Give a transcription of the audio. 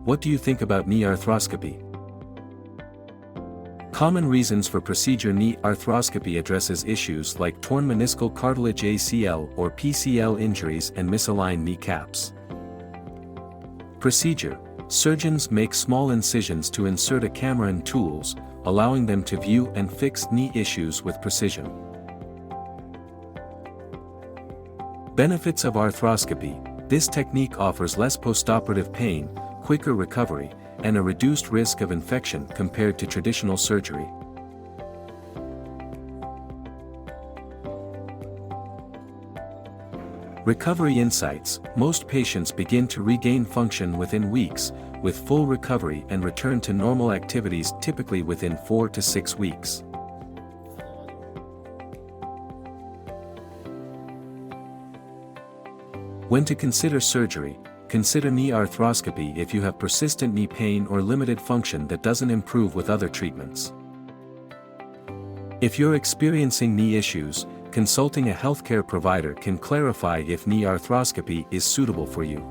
What do you think about knee arthroscopy? Common reasons for procedure. Knee arthroscopy addresses issues like torn meniscal cartilage, ACL or PCL injuries, and misaligned kneecaps. Procedure: surgeons make small incisions to insert a camera and tools, allowing them to view and fix knee issues with precision. Benefits of arthroscopy: this technique offers less postoperative pain, quicker recovery, and a reduced risk of infection compared to traditional surgery. Recovery insights: most patients begin to regain function within weeks, with full recovery and return to normal activities typically within 4 to 6 weeks. When to consider surgery: consider knee arthroscopy if you have persistent knee pain or limited function that doesn't improve with other treatments. If you're experiencing knee issues, consulting a healthcare provider can clarify if knee arthroscopy is suitable for you.